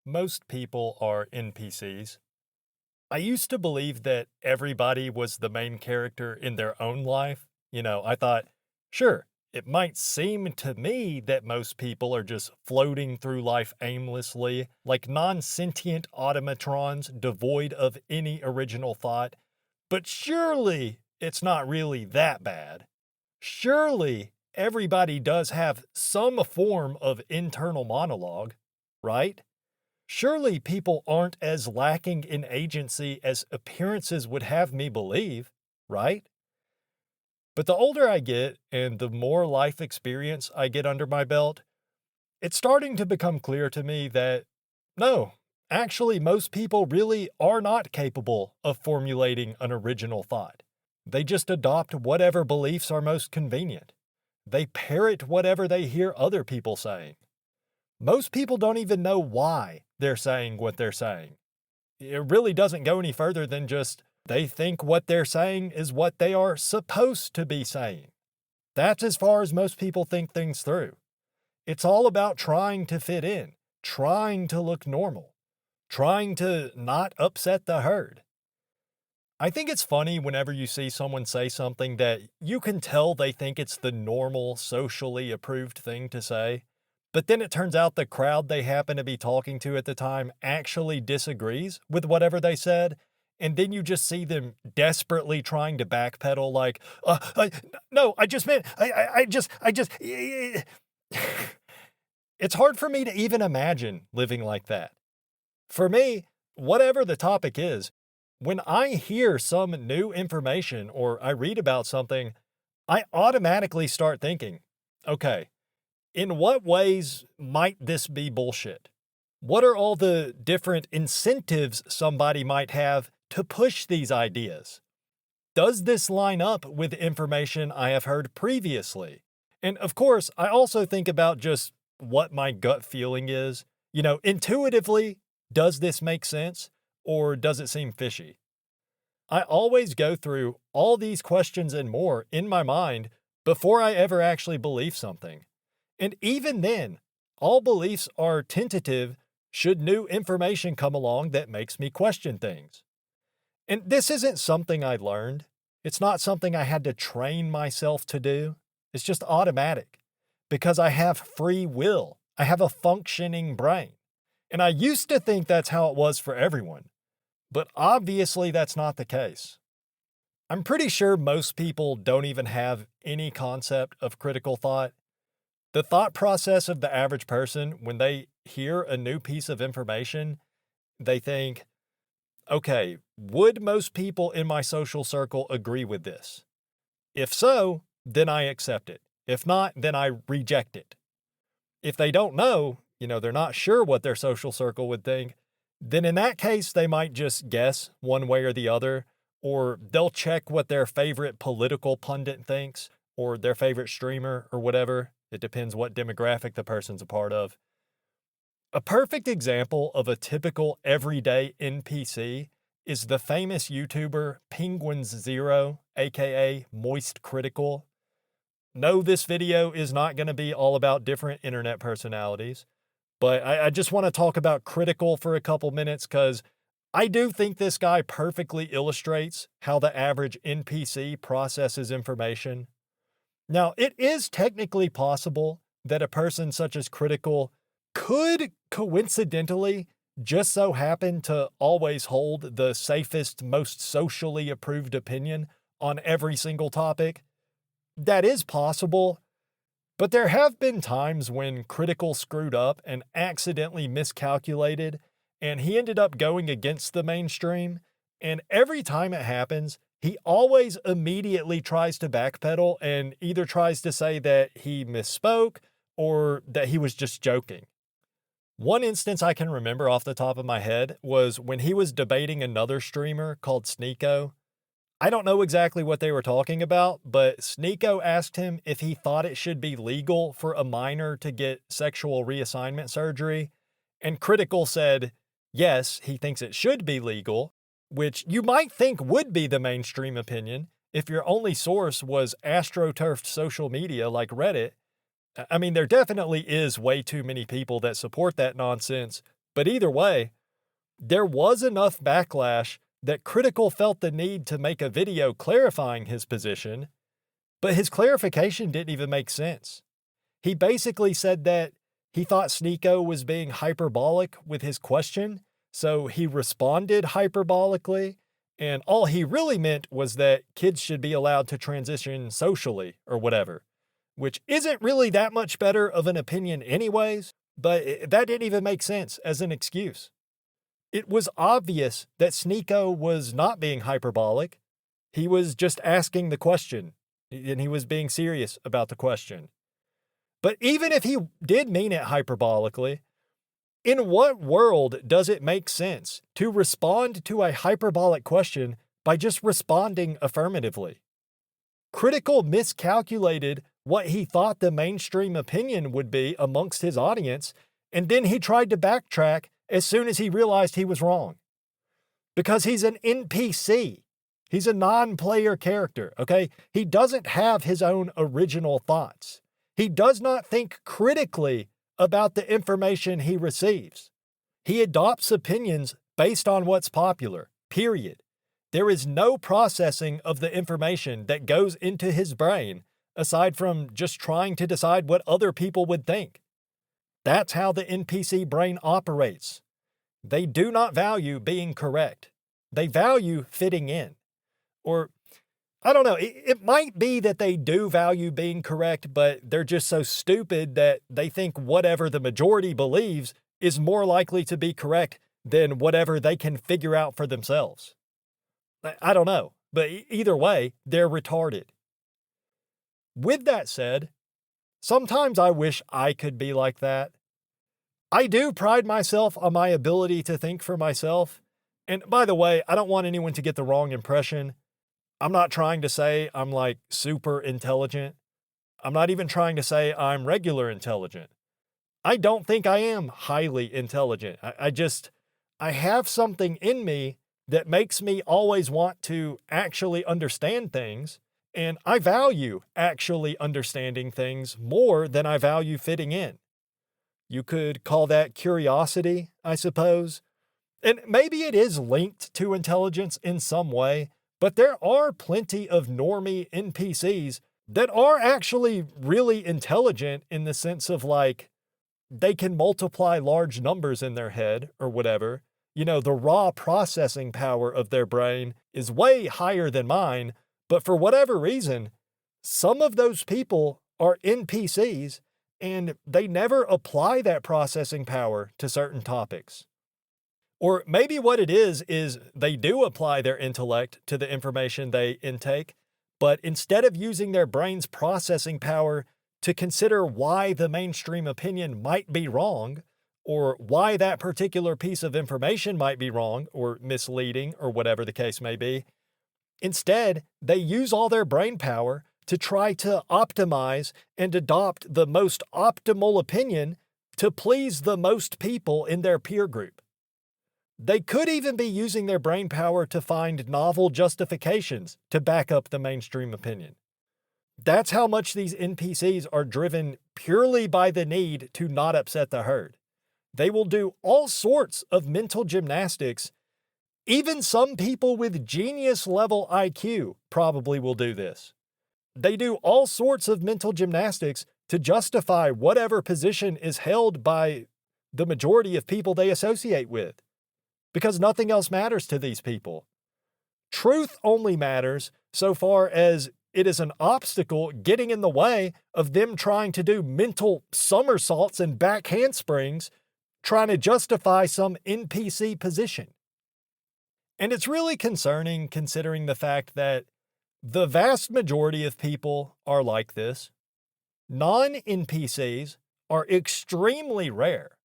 most people are NPCs. I used to believe that everybody was the main character in their own life. I thought, sure, it might seem to me that most people are just floating through life aimlessly, like non sentient automatrons devoid of any original thought, but surely it's not really that bad. Surely everybody does have some form of internal monologue, right? Surely people aren't as lacking in agency as appearances would have me believe, right? But the older I get and the more life experience I get under my belt, it's starting to become clear to me that no, actually, most people really are not capable of formulating an original thought. They just adopt whatever beliefs are most convenient. They parrot whatever they hear other people saying. Most people don't even know why they're saying what they're saying. It really doesn't go any further than just they think what they're saying is what they are supposed to be saying. That's as far as most people think things through. It's all about trying to fit in, trying to look normal, trying to not upset the herd. I think it's funny whenever you see someone say something that you can tell they think it's the normal, socially approved thing to say, but then it turns out the crowd they happen to be talking to at the time actually disagrees with whatever they said, and then you just see them desperately trying to backpedal like, no, I just meant, I just. It's hard for me to even imagine living like that. For me, whatever the topic is, when I hear some new information or I read about something, I automatically start thinking, okay, in what ways might this be bullshit? What are all the different incentives somebody might have to push these ideas? Does this line up with information I have heard previously? And of course, I also think about just what my gut feeling is. Intuitively, does this make sense or does it seem fishy? I always go through all these questions and more in my mind before I ever actually believe something. And even then, all beliefs are tentative should new information come along that makes me question things. And this isn't something I learned. It's not something I had to train myself to do. It's just automatic because I have free will. I have a functioning brain. And I used to think that's how it was for everyone. But obviously that's not the case. I'm pretty sure most people don't even have any concept of critical thought. The thought process of the average person, when they hear a new piece of information, they think, okay, would most people in my social circle agree with this? If so, then I accept it. If not, then I reject it. If they don't know, they're not sure what their social circle would think, then in that case, they might just guess one way or the other, or they'll check what their favorite political pundit thinks, or their favorite streamer, or whatever. It depends what demographic the person's a part of. A perfect example of a typical everyday NPC is the famous YouTuber Penguins0, aka Moist Critical. No, this video is not going to be all about different internet personalities, but I just want to talk about Critical for a couple minutes because I do think this guy perfectly illustrates how the average NPC processes information. Now, it is technically possible that a person such as Critical could coincidentally just so happen to always hold the safest, most socially approved opinion on every single topic. That is possible, but there have been times when Critical screwed up and accidentally miscalculated, and he ended up going against the mainstream, and every time it happens, he always immediately tries to backpedal and either tries to say that he misspoke or that he was just joking. One instance I can remember off the top of my head was when he was debating another streamer called Sneeko. I don't know exactly what they were talking about, but Sneeko asked him if he thought it should be legal for a minor to get sexual reassignment surgery, and Critical said, yes, he thinks it should be legal, which you might think would be the mainstream opinion if your only source was astroturfed social media like Reddit. I mean, there definitely is way too many people that support that nonsense, But either way, there was enough backlash that Critical felt the need to make a video clarifying his position, but his clarification didn't even make sense. He basically said that he thought Sneeko was being hyperbolic with his question, so he responded hyperbolically, and all he really meant was that kids should be allowed to transition socially or whatever, which isn't really that much better of an opinion anyways, but that didn't even make sense as an excuse. It was obvious that Sneeko was not being hyperbolic. He was just asking the question, and he was being serious about the question. But even if he did mean it hyperbolically, in what world does it make sense to respond to a hyperbolic question by just responding affirmatively? Critical miscalculated what he thought the mainstream opinion would be amongst his audience, and then he tried to backtrack as soon as he realized he was wrong. Because he's an NPC. He's a non-player character, okay? He doesn't have his own original thoughts. He does not think critically about the information he receives. He adopts opinions based on what's popular, period. There is no processing of the information that goes into his brain aside from just trying to decide what other people would think. That's how the NPC brain operates. They do not value being correct. They value fitting in. Or, I don't know, it might be that they do value being correct, but they're just so stupid that they think whatever the majority believes is more likely to be correct than whatever they can figure out for themselves. I don't know, but either way, they're retarded. With that said, sometimes I wish I could be like that. I do pride myself on my ability to think for myself. And by the way, I don't want anyone to get the wrong impression. I'm not trying to say I'm like super intelligent. I'm not even trying to say I'm regular intelligent. I don't think I am highly intelligent. I have something in me that makes me always want to actually understand things. And I value actually understanding things more than I value fitting in. You could call that curiosity, I suppose. And maybe it is linked to intelligence in some way, but there are plenty of normie NPCs that are actually really intelligent in the sense of like, they can multiply large numbers in their head or whatever. You know, the raw processing power of their brain is way higher than mine, but for whatever reason, some of those people are NPCs and they never apply that processing power to certain topics. Or maybe what it is they do apply their intellect to the information they intake, but instead of using their brain's processing power to consider why the mainstream opinion might be wrong, or why that particular piece of information might be wrong or misleading or whatever the case may be, instead, they use all their brain power to try to optimize and adopt the most optimal opinion to please the most people in their peer group. They could even be using their brain power to find novel justifications to back up the mainstream opinion. That's how much these NPCs are driven purely by the need to not upset the herd. They will do all sorts of mental gymnastics. Even some people with genius-level IQ probably will do this. They do all sorts of mental gymnastics to justify whatever position is held by the majority of people they associate with, because nothing else matters to these people. Truth only matters so far as it is an obstacle getting in the way of them trying to do mental somersaults and back handsprings, trying to justify some NPC position. And it's really concerning considering the fact that the vast majority of people are like this. Non-NPCs are extremely rare.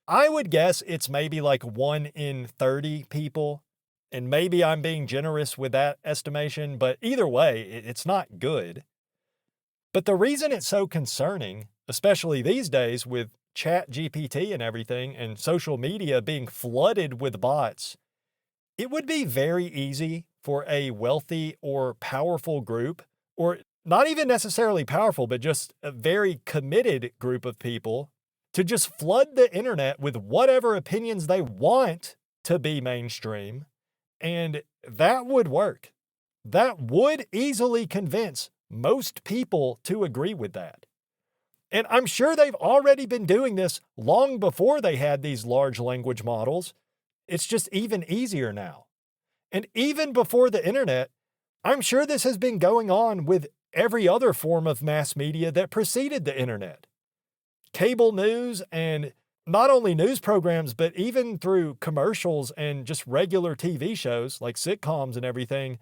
I would guess it's maybe like 1 in 30 people, and maybe I'm being generous with that estimation, but either way, it's not good. But the reason it's so concerning, especially these days with ChatGPT and everything and social media being flooded with bots, it would be very easy for a wealthy or powerful group, or not even necessarily powerful, but just a very committed group of people, to just flood the internet with whatever opinions they want to be mainstream, and that would work. That would easily convince most people to agree with that. And I'm sure they've already been doing this long before they had these large language models. It's just even easier now. And even before the internet, I'm sure this has been going on with every other form of mass media that preceded the internet. Cable news, and not only news programs, but even through commercials and just regular TV shows like sitcoms and everything.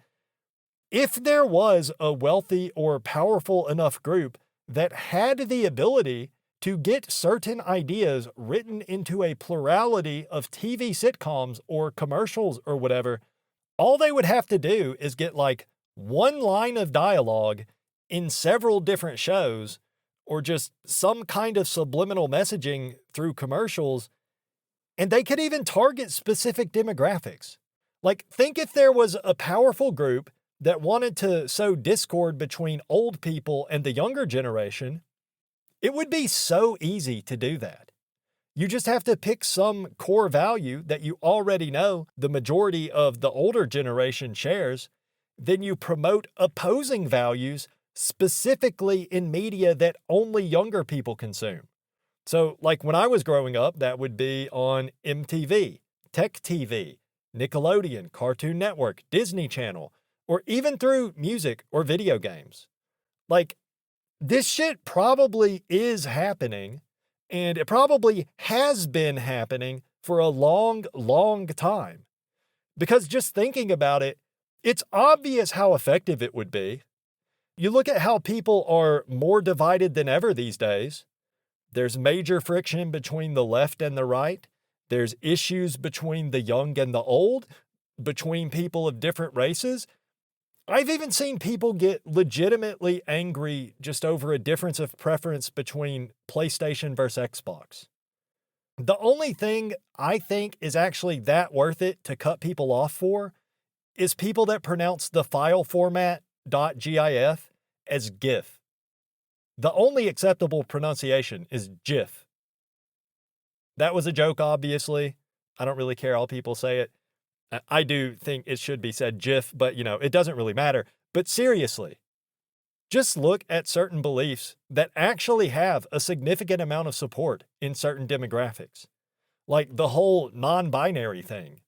If there was a wealthy or powerful enough group that had the ability to get certain ideas written into a plurality of TV sitcoms or commercials or whatever, all they would have to do is get like one line of dialogue in several different shows, or just some kind of subliminal messaging through commercials, and they could even target specific demographics. Like, think if there was a powerful group that wanted to sow discord between old people and the younger generation. It would be so easy to do that. You just have to pick some core value that you already know the majority of the older generation shares. Then you promote opposing values specifically in media that only younger people consume. So, like when I was growing up, that would be on MTV, Tech TV, Nickelodeon, Cartoon Network, Disney Channel, or even through music or video games. Like, this shit probably is happening, and it probably has been happening for a long, long time. Because just thinking about it, it's obvious how effective it would be. You look at how people are more divided than ever these days. There's major friction between the left and the right. There's issues between the young and the old, between people of different races. I've even seen people get legitimately angry just over a difference of preference between PlayStation versus Xbox. The only thing I think is actually that worth it to cut people off for is people that pronounce the file format .gif as GIF. The only acceptable pronunciation is GIF. That was a joke, obviously. I don't really care how people say it. I do think it should be said GIF, but it doesn't really matter. But seriously, just look at certain beliefs that actually have a significant amount of support in certain demographics. Like the whole non-binary thing.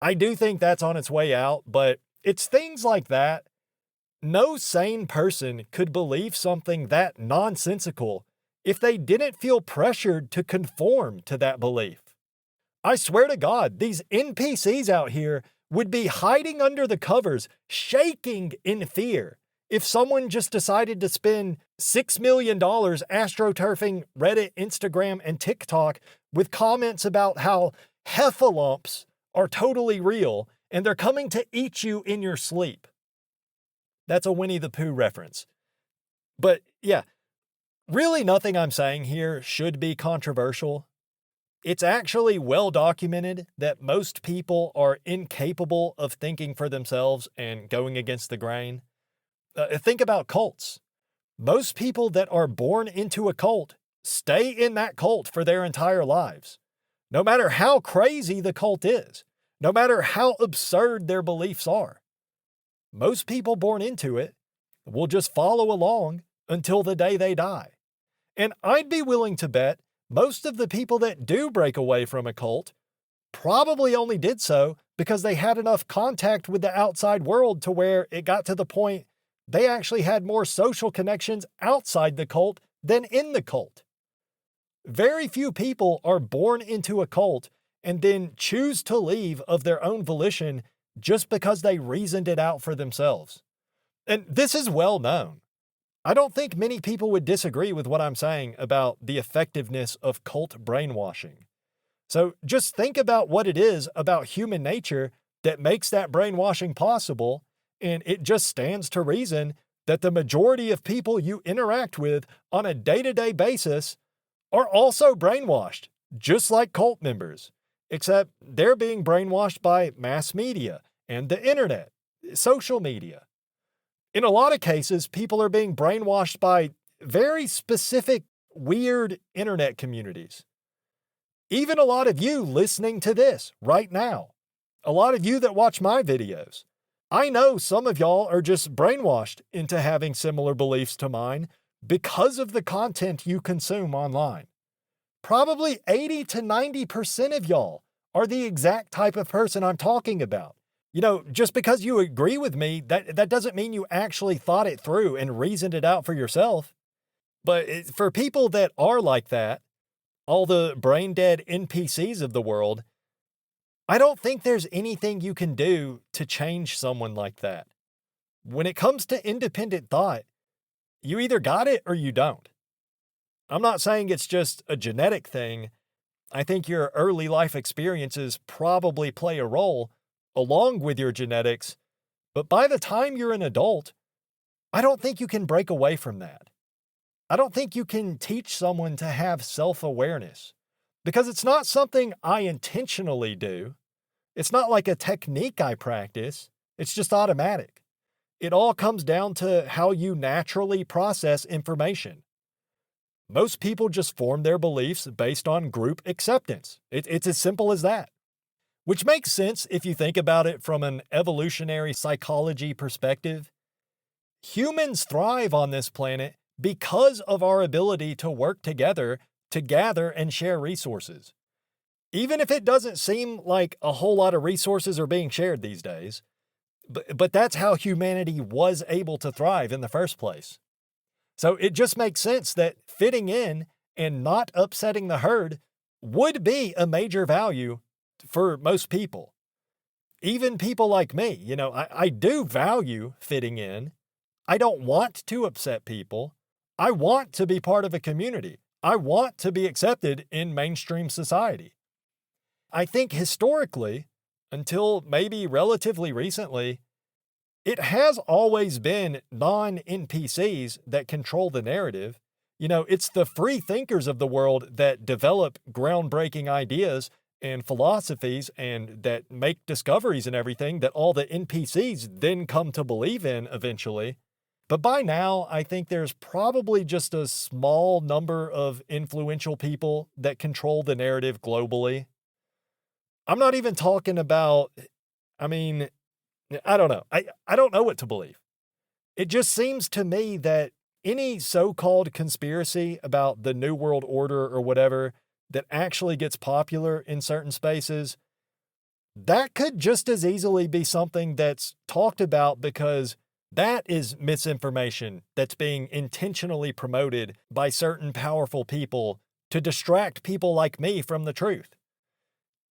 I do think that's on its way out, but it's things like that. No sane person could believe something that nonsensical if they didn't feel pressured to conform to that belief. I swear to God, these NPCs out here would be hiding under the covers, shaking in fear, if someone just decided to spend $6 million astroturfing Reddit, Instagram, and TikTok with comments about how heffalumps are totally real and they're coming to eat you in your sleep. That's a Winnie the Pooh reference. But yeah, really nothing I'm saying here should be controversial. It's actually well documented that most people are incapable of thinking for themselves and going against the grain. Think about cults. Most people that are born into a cult stay in that cult for their entire lives. No matter how crazy the cult is, no matter how absurd their beliefs are. Most people born into it will just follow along until the day they die. And I'd be willing to bet most of the people that do break away from a cult probably only did so because they had enough contact with the outside world to where it got to the point they actually had more social connections outside the cult than in the cult. Very few people are born into a cult and then choose to leave of their own volition just because they reasoned it out for themselves. And this is well known. I don't think many people would disagree with what I'm saying about the effectiveness of cult brainwashing. So just think about what it is about human nature that makes that brainwashing possible, and it just stands to reason that the majority of people you interact with on a day-to-day basis are also brainwashed, just like cult members, except they're being brainwashed by mass media and the internet, social media. In a lot of cases, people are being brainwashed by very specific weird internet communities. Even a lot of you listening to this right now. A lot of you that watch my videos. I know some of y'all are just brainwashed into having similar beliefs to mine because of the content you consume online. Probably 80 to 90% of y'all are the exact type of person I'm talking about. Just because you agree with me, that doesn't mean you actually thought it through and reasoned it out for yourself. But for people that are like that, all the brain-dead NPCs of the world, I don't think there's anything you can do to change someone like that. When it comes to independent thought, you either got it or you don't. I'm not saying it's just a genetic thing. I think your early life experiences probably play a role along with your genetics, but by the time you're an adult, I don't think you can break away from that. I don't think you can teach someone to have self-awareness because it's not something I intentionally do. It's not like a technique I practice. It's just automatic. It all comes down to how you naturally process information. Most people just form their beliefs based on group acceptance. It's as simple as that. Which makes sense if you think about it from an evolutionary psychology perspective. Humans thrive on this planet because of our ability to work together to gather and share resources. Even if it doesn't seem like a whole lot of resources are being shared these days, but that's how humanity was able to thrive in the first place. So it just makes sense that fitting in and not upsetting the herd would be a major value for most people. Even people like me, I do value fitting in. I don't want to upset people. I want to be part of a community. I want to be accepted in mainstream society. I think historically, until maybe relatively recently, it has always been non-NPCs that control the narrative. It's the free thinkers of the world that develop groundbreaking ideas and philosophies and that make discoveries and everything that all the NPCs then come to believe in eventually. But by now, I think there's probably just a small number of influential people that control the narrative globally. I'm not even talking about, I don't know. I don't know what to believe. It just seems to me that any so-called conspiracy about the New World Order or whatever that actually gets popular in certain spaces, that could just as easily be something that's talked about because that is misinformation that's being intentionally promoted by certain powerful people to distract people like me from the truth.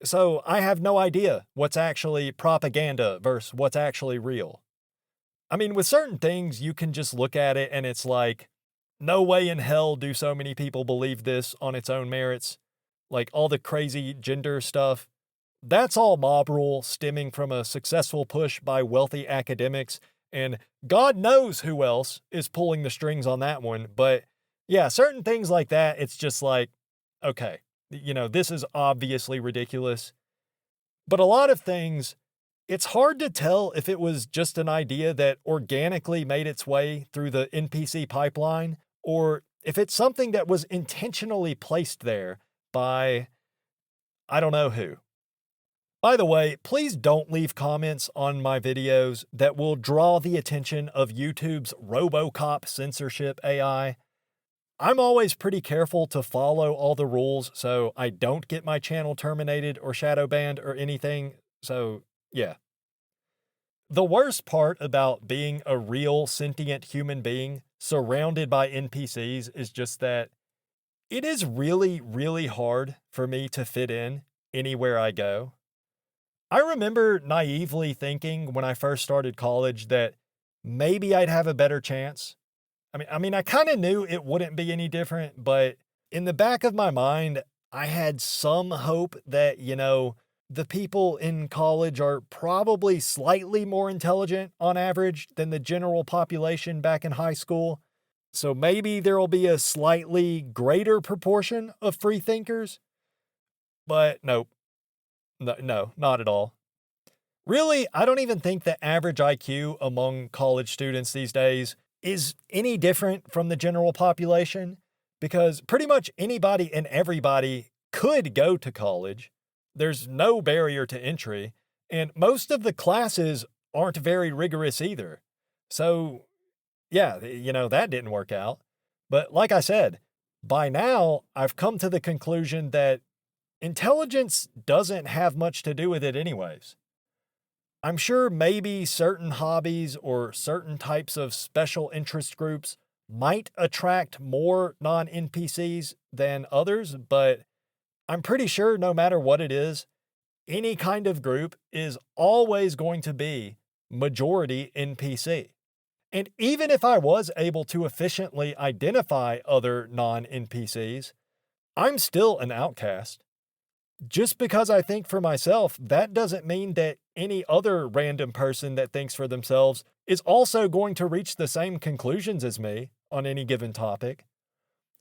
So I have no idea what's actually propaganda versus what's actually real. With certain things, you can just look at it and it's like, no way in hell do so many people believe this on its own merits. Like all the crazy gender stuff. That's all mob rule stemming from a successful push by wealthy academics. And God knows who else is pulling the strings on that one. But yeah, certain things like that, it's just like, okay, this is obviously ridiculous. But a lot of things, it's hard to tell if it was just an idea that organically made its way through the NPC pipeline, or if it's something that was intentionally placed there by, I don't know who. By the way, please don't leave comments on my videos that will draw the attention of YouTube's RoboCop censorship AI. I'm always pretty careful to follow all the rules so I don't get my channel terminated or shadow banned or anything, so yeah. The worst part about being a real sentient human being surrounded by NPCs is just that it is really, really hard for me to fit in anywhere I go. I remember naively thinking when I first started college that maybe I'd have a better chance. I kind of knew it wouldn't be any different, but in the back of my mind, I had some hope that, the people in college are probably slightly more intelligent on average than the general population back in high school. So maybe there'll be a slightly greater proportion of free thinkers. But nope. No, not at all. Really, I don't even think the average IQ among college students these days is any different from the general population. because pretty much anybody and everybody could go to college. There's no barrier to entry, and most of the classes aren't very rigorous either. So, yeah, that didn't work out. But like I said, by now, I've come to the conclusion that intelligence doesn't have much to do with it, anyways. I'm sure maybe certain hobbies or certain types of special interest groups might attract more non NPCs than others, but I'm pretty sure no matter what it is, any kind of group is always going to be majority NPC. And even if I was able to efficiently identify other non NPCs, I'm still an outcast. Just because I think for myself, that doesn't mean that any other random person that thinks for themselves is also going to reach the same conclusions as me on any given topic.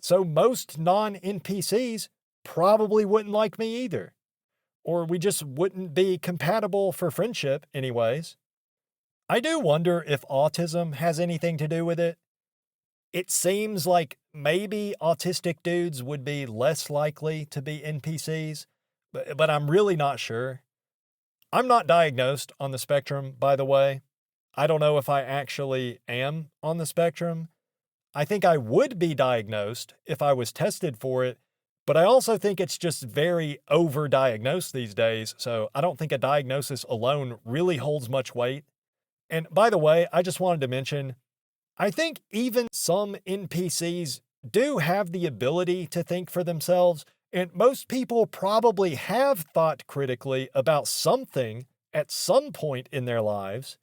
So most non NPCs probably wouldn't like me either, or we just wouldn't be compatible for friendship, anyways. I do wonder if autism has anything to do with it. It seems like maybe autistic dudes would be less likely to be NPCs, but I'm really not sure. I'm not diagnosed on the spectrum, by the way. I don't know if I actually am on the spectrum. I think I would be diagnosed if I was tested for it, but I also think it's just very overdiagnosed these days, so I don't think a diagnosis alone really holds much weight. And by the way, I just wanted to mention, I think even some NPCs do have the ability to think for themselves, and most people probably have thought critically about something at some point in their lives.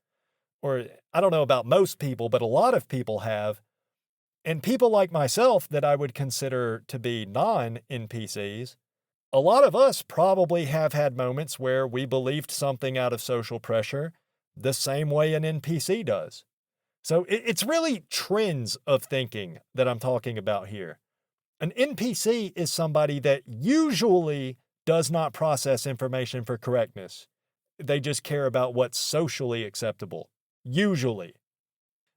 Or I don't know about most people, but a lot of people have. And people like myself that I would consider to be non NPCs, a lot of us probably have had moments where we believed something out of social pressure the same way an NPC does. So it's really trends of thinking that I'm talking about here. An NPC is somebody that usually does not process information for correctness. They just care about what's socially acceptable. Usually.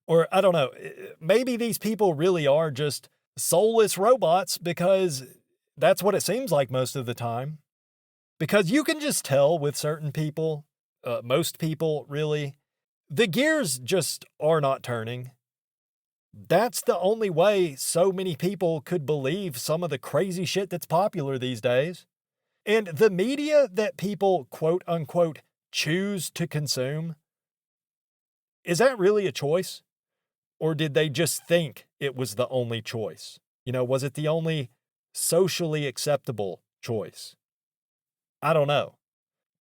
Or I don't know, maybe these people really are just soulless robots because that's what it seems like most of the time. Because you can just tell with certain people, most people really, the gears just are not turning. That's the only way so many people could believe some of the crazy shit that's popular these days. And the media that people quote unquote choose to consume, is that really a choice? Or did they just think it was the only choice? Was it the only socially acceptable choice? I don't know.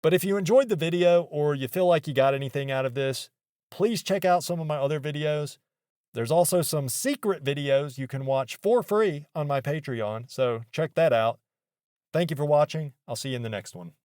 But if you enjoyed the video or you feel like you got anything out of this, please check out some of my other videos. There's also some secret videos you can watch for free on my Patreon, so check that out. Thank you for watching. I'll see you in the next one.